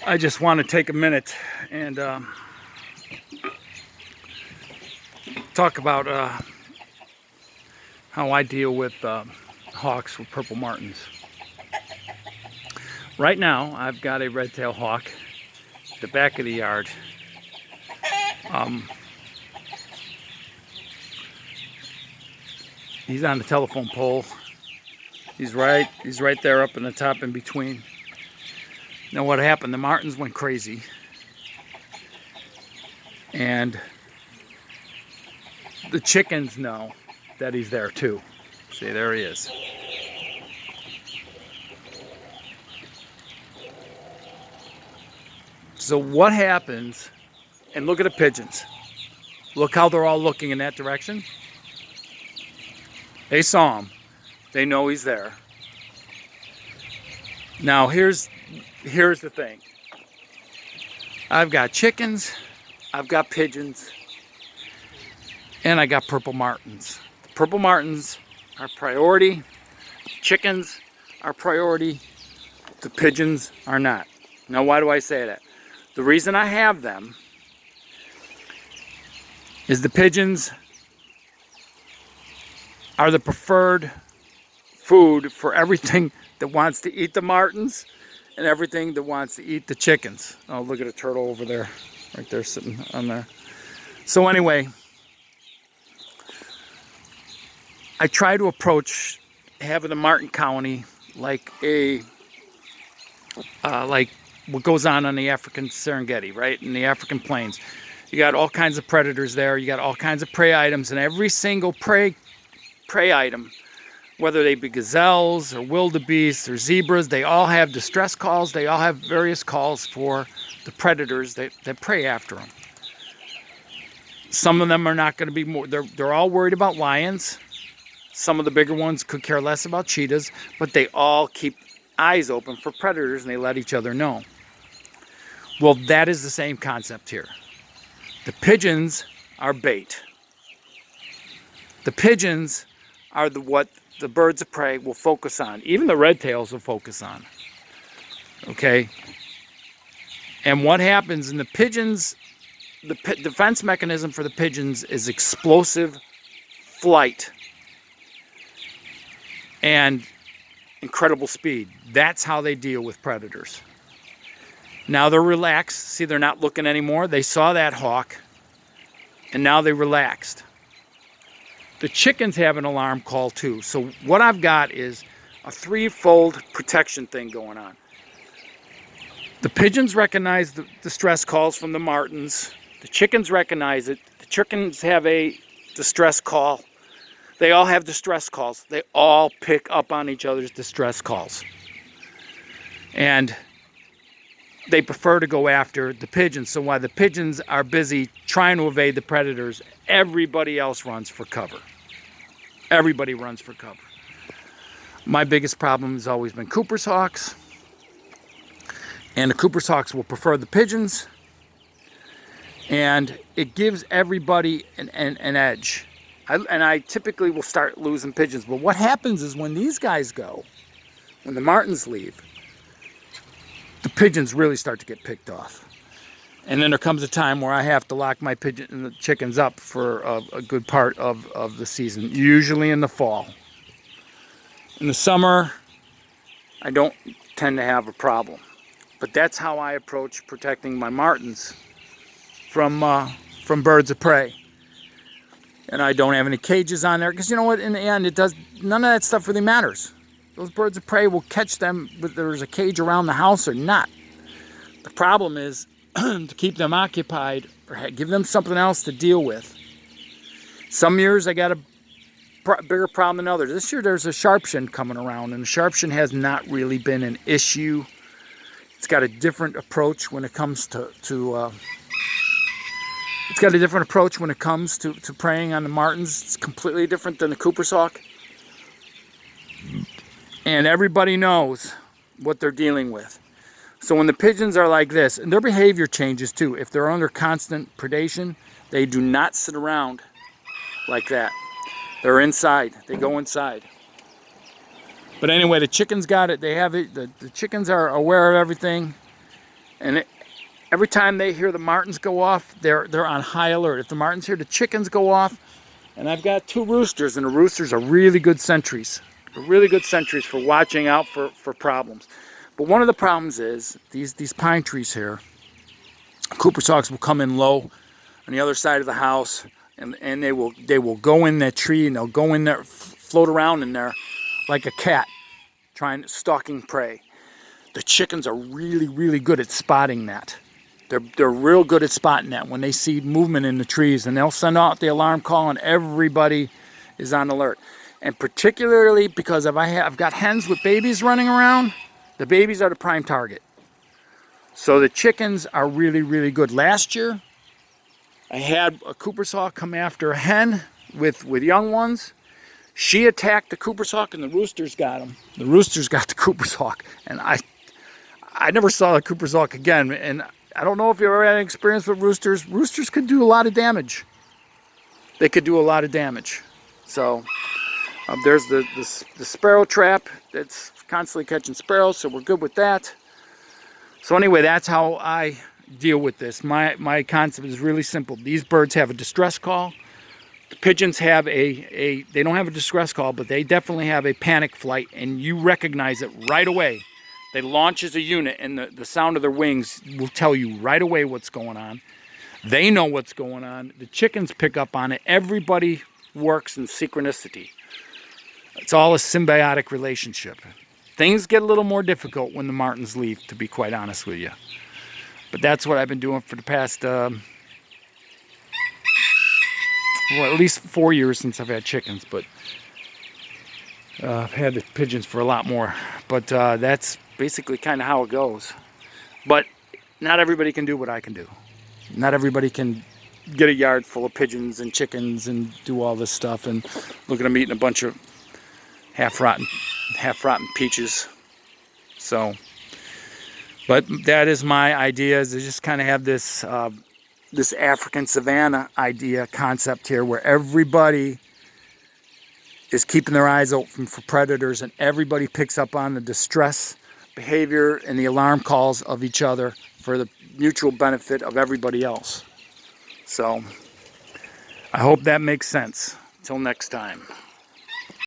I just want to take a minute and talk about how I deal with hawks with purple martins. Right now, I've got a red-tailed hawk at the back of the yard. He's on the telephone pole. He's right there up in the top in between. Now what happened, the martins went crazy. And the chickens know that he's there too. See, there he is. So what happens, and look at the pigeons. Look how they're all looking in that direction. They saw him. They know he's there. Now here's the thing. I've got chickens, I've got pigeons, and I got purple martins. The purple martins are priority. Chickens are priority. The pigeons are not. Now why do I say that? The reason I have them is the pigeons are the preferred food for everything that wants to eat the martins and everything that wants to eat the chickens. Oh, look at a turtle over there, right there sitting on there. So anyway, I try to approach having a martin colony like like what goes on the African Serengeti, right? In the African plains. You got all kinds of predators there. You got all kinds of prey items, and every single prey item, whether they be gazelles or wildebeests or zebras, they all have distress calls. They all have various calls for the predators that prey after them. Some of them are not going to be more, they're all worried about lions. Some of the bigger ones could care less about cheetahs, but they all keep eyes open for predators and they let each other know. Well, that is the same concept here. The pigeons are bait. The pigeons are what the birds of prey will focus on. Even the red tails will focus on. Okay? And what happens in the pigeons, the defense mechanism for the pigeons is explosive flight and incredible speed. That's how they deal with predators. Now they're relaxed. See, they're not looking anymore. They saw that hawk, and now they relaxed. The chickens have an alarm call too. So what I've got is a threefold protection thing going on. The pigeons recognize the distress calls from the martins. The chickens recognize it. The chickens have a distress call. They all have distress calls. They all pick up on each other's distress calls. And they prefer to go after the pigeons. So while the pigeons are busy trying to evade the predators, everybody else runs for cover. Everybody runs for cover. My biggest problem has always been Cooper's hawks. And the Cooper's hawks will prefer the pigeons. And it gives everybody an edge. I typically will start losing pigeons. But what happens is when these guys go, when the martins leave, the pigeons really start to get picked off. And then there comes a time where I have to lock my chickens up for a good part of the season, usually in the fall. In the summer, I don't tend to have a problem. But that's how I approach protecting my martins from birds of prey. And I don't have any cages on there, because you know what, in the end, none of that stuff really matters. Those birds of prey will catch them whether there's a cage around the house or not. The problem is to keep them occupied or give them something else to deal with. Some years I got a bigger problem than others. This year there's a sharpshin coming around, and the sharpshin has not really been an issue. It's got a different approach when it comes to preying on the martins. It's completely different than the Cooper's hawk. And everybody knows what they're dealing with. So when the pigeons are like this, and their behavior changes too. If they're under constant predation, they do not sit around like that. They're inside. They go inside. But anyway, the chickens got it. They have it. The chickens are aware of everything. And every time they hear the martins go off, they're on high alert. If the martins hear the chickens go off, and I've got 2 roosters, and the roosters are really good sentries. They're really good sentries for watching out for problems. But one of the problems is these pine trees here, Cooper's hawks will come in low on the other side of the house, and they will go in that tree, and they'll go in there, float around in there like a cat, stalking prey. The chickens are really, really good at spotting that. They're real good at spotting that when they see movement in the trees, and they'll send out the alarm call, and everybody is on alert. And particularly because I've got hens with babies running around, the babies are the prime target. So the chickens are really, really good. Last year, I had a Cooper's hawk come after a hen with young ones. She attacked the Cooper's hawk, and the roosters got him. The roosters got the Cooper's hawk, and I never saw the Cooper's hawk again. And I don't know if you ever had an experience with roosters. Roosters could do a lot of damage. They could do a lot of damage. So there's the sparrow trap that's constantly catching sparrows, so we're good with that. So anyway, that's how I deal with this. My concept is really simple. These birds have a distress call. The pigeons have they don't have a distress call, but they definitely have a panic flight, and you recognize it right away. They launch as a unit, and the sound of their wings will tell you right away what's going on. They know what's going on. The chickens pick up on it. Everybody works in synchronicity. It's all a symbiotic relationship. Things get a little more difficult when the martins leave, to be quite honest with you. But that's what I've been doing for the past, well, at least 4 years since I've had chickens. But I've had the pigeons for a lot more. But that's basically kind of how it goes. But not everybody can do what I can do. Not everybody can get a yard full of pigeons and chickens and do all this stuff and look at them eating a bunch of half-rotten peaches. So, but that is my idea, is to just kind of have this this African savanna idea concept here, where everybody is keeping their eyes open for predators, and everybody picks up on the distress behavior and the alarm calls of each other for the mutual benefit of everybody else. So I hope that makes sense. Till next time.